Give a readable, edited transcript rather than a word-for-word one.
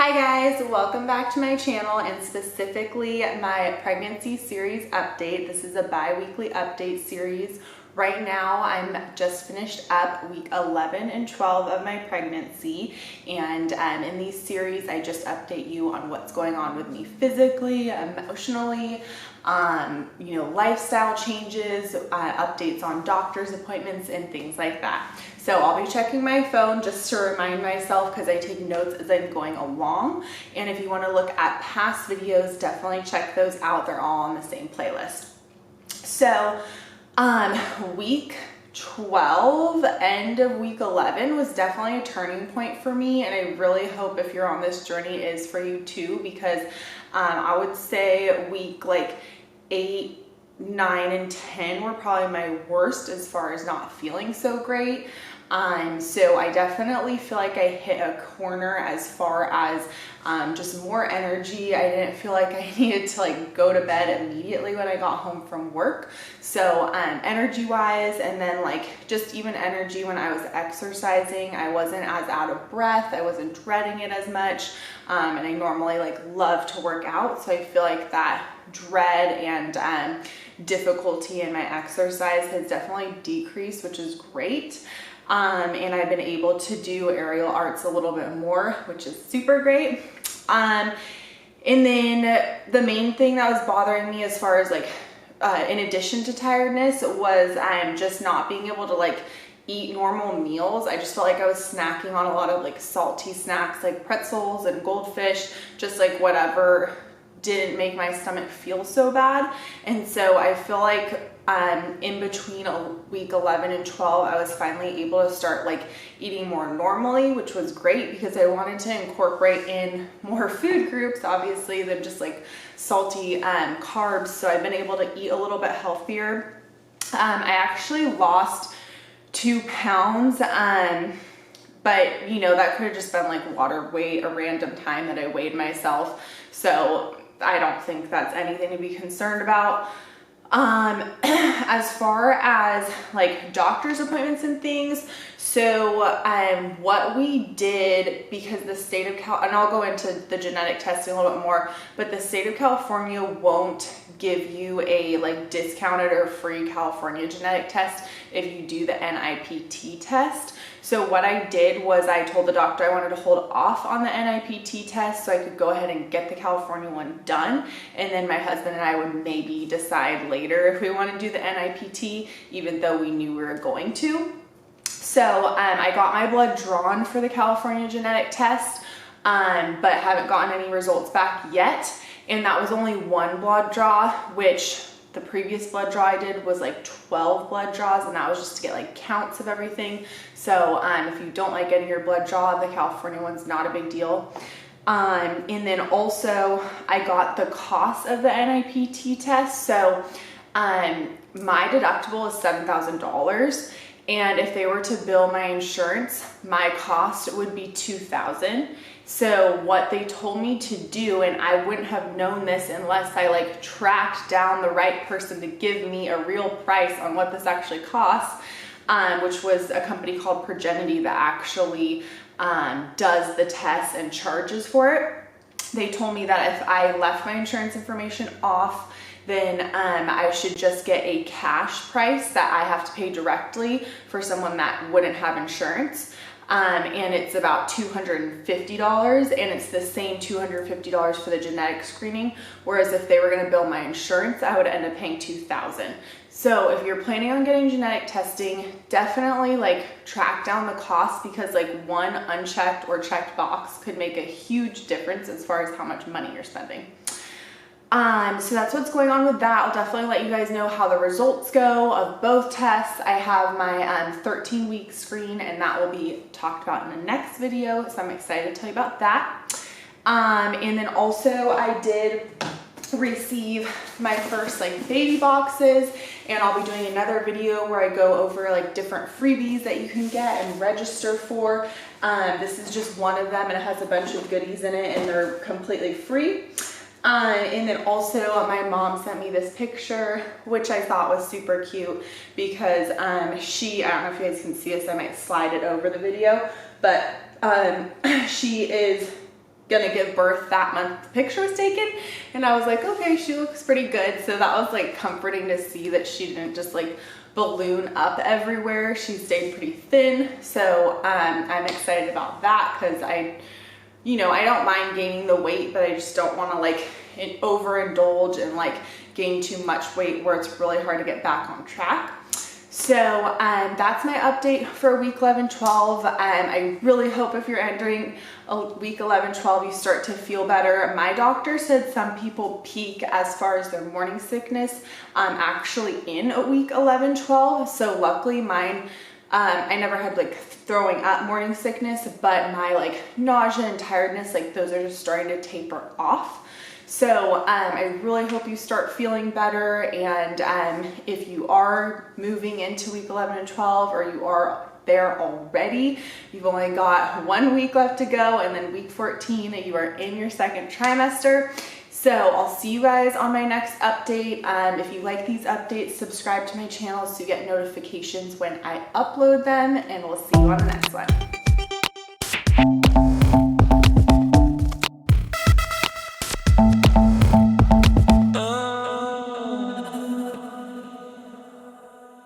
Hi guys, welcome back to my channel and specifically my pregnancy series update. This is a bi-weekly update series. Right now I'm just finished up week 11 and 12 of my pregnancy, and in these series I just update you on what's going on with me physically, emotionally, lifestyle changes, updates on doctor's appointments and things like that. So I'll be checking my phone just to remind myself because I take notes as I'm going along. And if you want to look at past videos, definitely check those out. They're all on the same playlist. So week 12, end of week 11 was definitely a turning point for me. And I really hope if you're on this journey is for you too, because I would say week 8, 9, and 10 were probably my worst as far as not feeling so great. So I definitely feel like I hit a corner as far as just more energy. I didn't feel like I needed to go to bed immediately when I got home from work. So energy wise, and then just even energy when I was exercising, I wasn't as out of breath. I wasn't dreading it as much. And I normally love to work out. So I feel like that dread and difficulty in my exercise has definitely decreased, which is great. And I've been able to do aerial arts a little bit more, which is super great. And then the main thing that was bothering me as far as in addition to tiredness was just not being able to eat normal meals. I just felt like I was snacking on a lot of salty snacks like pretzels and goldfish, just whatever didn't make my stomach feel so bad. And so I feel like in between week 11 and 12, I was finally able to start eating more normally, which was great because I wanted to incorporate in more food groups, obviously, than just salty carbs. So I've been able to eat a little bit healthier. I actually lost 2 pounds, but that could have just been water weight, a random time that I weighed myself. So I don't think that's anything to be concerned about. As far as doctor's appointments and things, so what we did, because the state of and I'll go into the genetic testing a little bit more, but the state of California won't give you a discounted or free California genetic test if you do the NIPT test. So what I did was I told the doctor I wanted to hold off on the NIPT test so I could go ahead and get the California one done. And then my husband and I would maybe decide later if we want to do the NIPT, even though we knew we were going to. So I got my blood drawn for the California genetic test, but haven't gotten any results back yet. And that was only one blood draw, which the previous blood draw I did was 12 blood draws, and that was just to get counts of everything. So if you don't like getting your blood draw, the California one's not a big deal. And then also I got the cost of the NIPT test. So my deductible is $7,000. And if they were to bill my insurance, my cost would be $2,000. So what they told me to do, and I wouldn't have known this unless I tracked down the right person to give me a real price on what this actually costs, which was a company called Progenity that actually does the tests and charges for it. They told me that if I left my insurance information off, then I should just get a cash price that I have to pay directly for someone that wouldn't have insurance. And it's about $250, and it's the same $250 for the genetic screening. Whereas if they were going to bill my insurance, I would end up paying $2,000. So if you're planning on getting genetic testing, definitely track down the cost, because one unchecked or checked box could make a huge difference as far as how much money you're spending. So that's what's going on with that. I'll definitely let you guys know how the results go of both tests. I have my 13-week screen, and that will be talked about in the next video. So I'm excited to tell you about that. And then also I did receive my first baby boxes, and I'll be doing another video where I go over different freebies that you can get and register for. This is just one of them, and it has a bunch of goodies in it, and they're completely free. And then also my mom sent me this picture, which I thought was super cute because I don't know if you guys can see this, I might slide it over the video, but she is gonna give birth that month the picture was taken, and I was like, okay, she looks pretty good. So that was like comforting to see that she didn't just like balloon up everywhere. She stayed pretty thin. So I'm excited about that, because I don't mind gaining the weight, but I just don't want to like overindulge and like gain too much weight where it's really hard to get back on track. So that's my update for week 11, 12. I really hope if you're entering a week 11, 12, you start to feel better. My doctor said some people peak as far as their morning sickness actually in a week 11, 12. So luckily mine, I never had like throwing up morning sickness, but my like nausea and tiredness, like those are just starting to taper off. So I really hope you start feeling better, and if you are moving into week 11 and 12, or you are there already, you've only got 1 week left to go, and then week 14, you are in your second trimester. So I'll see you guys on my next update. If you like these updates, subscribe to my channel so you get notifications when I upload them, and we'll see you on the next one.